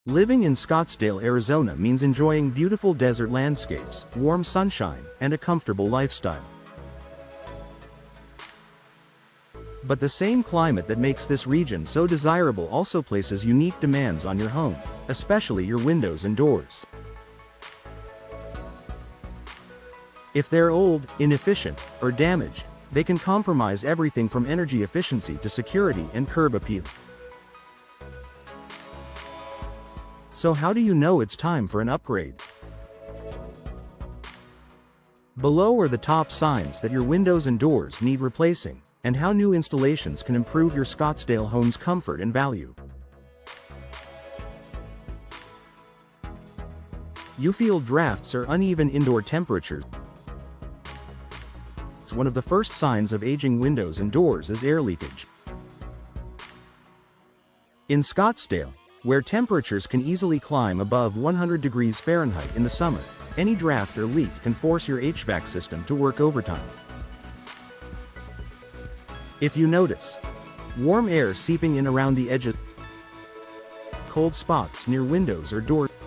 Living in Scottsdale, Arizona means enjoying beautiful desert landscapes, warm sunshine, and a comfortable lifestyle. But the same climate that makes this region so desirable also places unique demands on your home, especially your windows and doors. If they're old, inefficient, or damaged, they can compromise everything from energy efficiency to security and curb appeal. So how do you know it's time for an upgrade? Below are the top signs that your windows and doors need replacing, and how new installations can improve your Scottsdale home's comfort and value. You feel drafts or uneven indoor temperatures. One of the first signs of aging windows and doors is air leakage. In Scottsdale, where temperatures can easily climb above 100 degrees Fahrenheit in the summer, any draft or leak can force your HVAC system to work overtime. If you notice warm air seeping in around the edges, cold spots near windows or doors,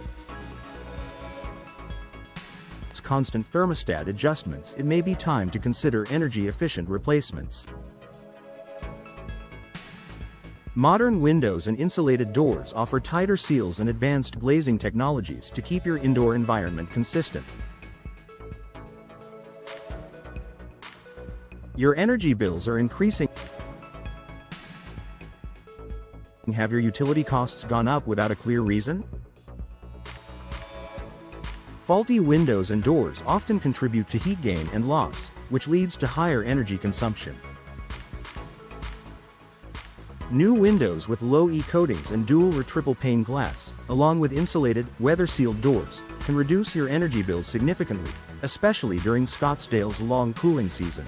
constant thermostat adjustments, it may be time to consider energy-efficient replacements. Modern windows and insulated doors offer tighter seals and advanced glazing technologies to keep your indoor environment consistent. Your energy bills are increasing. Have your utility costs gone up without a clear reason? Faulty windows and doors often contribute to heat gain and loss, which leads to higher energy consumption. New windows with low E coatings and dual or triple pane glass, along with insulated, weather-sealed doors, can reduce your energy bills significantly, especially during Scottsdale's long cooling season.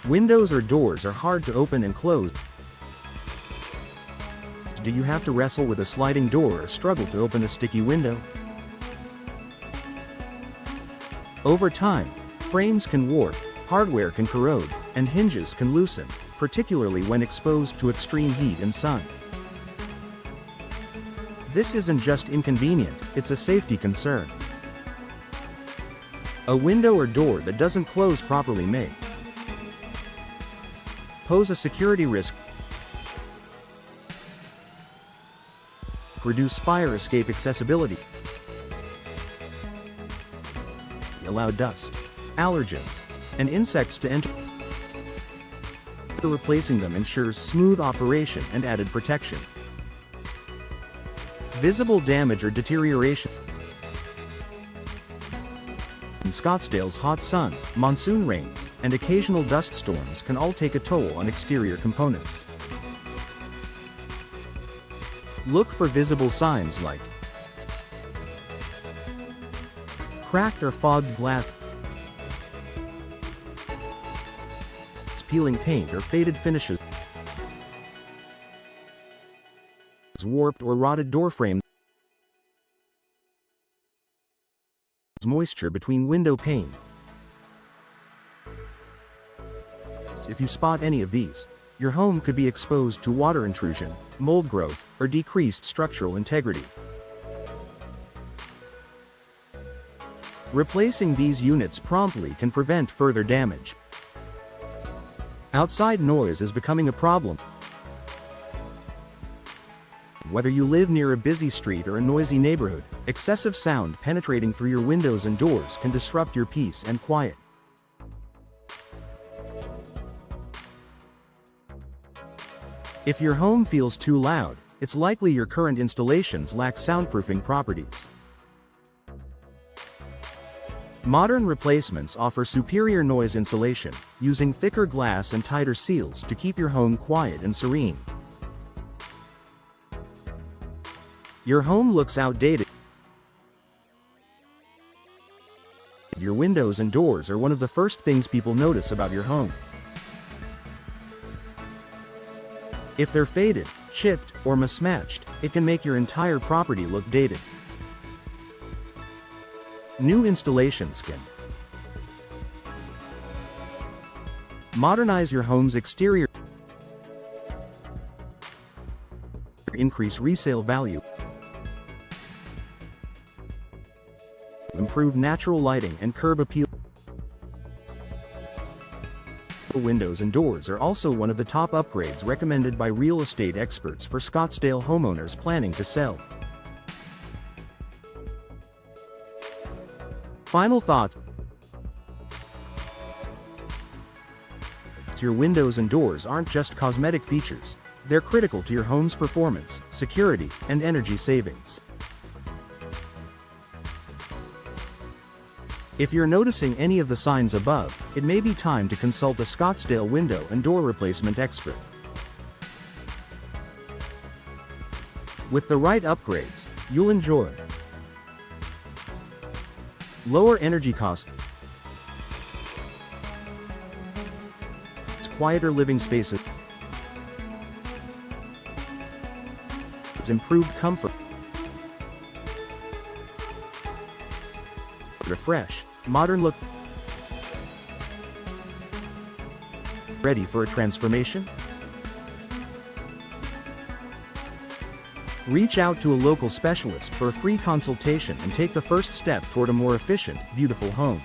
Windows or doors are hard to open and close. Do you have to wrestle with a sliding door or struggle to open a sticky window? Over time, frames can warp, hardware can corrode, and hinges can loosen, particularly when exposed to extreme heat and sun. This isn't just inconvenient, it's a safety concern. A window or door that doesn't close properly may pose a security risk, reduce fire escape accessibility, allow dust, allergens, and insects to enter. Replacing them ensures smooth operation and added protection. Visible damage or deterioration. In Scottsdale's hot sun, monsoon rains, and occasional dust storms can all take a toll on exterior components. Look for visible signs like cracked or fogged glass, peeling paint or faded finishes, warped or rotted door frames, moisture between window pane. If you spot any of these, your home could be exposed to water intrusion, mold growth, or decreased structural integrity. Replacing these units promptly can prevent further damage. Outside noise is becoming a problem. Whether you live near a busy street or a noisy neighborhood, excessive sound penetrating through your windows and doors can disrupt your peace and quiet. If your home feels too loud, it's likely your current installations lack soundproofing properties. Modern replacements offer superior noise insulation, using thicker glass and tighter seals to keep your home quiet and serene. Your home looks outdated. Your windows and doors are one of the first things people notice about your home. If they're faded, chipped, or mismatched, it can make your entire property look dated. New installations can modernize your home's exterior, increase resale value, improve natural lighting and curb appeal. Windows and doors are also one of the top upgrades recommended by real estate experts for Scottsdale homeowners planning to sell. Final thoughts. Your windows and doors aren't just cosmetic features, they're critical to your home's performance, security, and energy savings. If you're noticing any of the signs above, it may be time to consult a Scottsdale window and door replacement expert. With the right upgrades, you'll enjoy lower energy costs, quieter living spaces, improved comfort, refresh, modern look. Ready for a transformation? Reach out to a local specialist for a free consultation and take the first step toward a more efficient, beautiful home.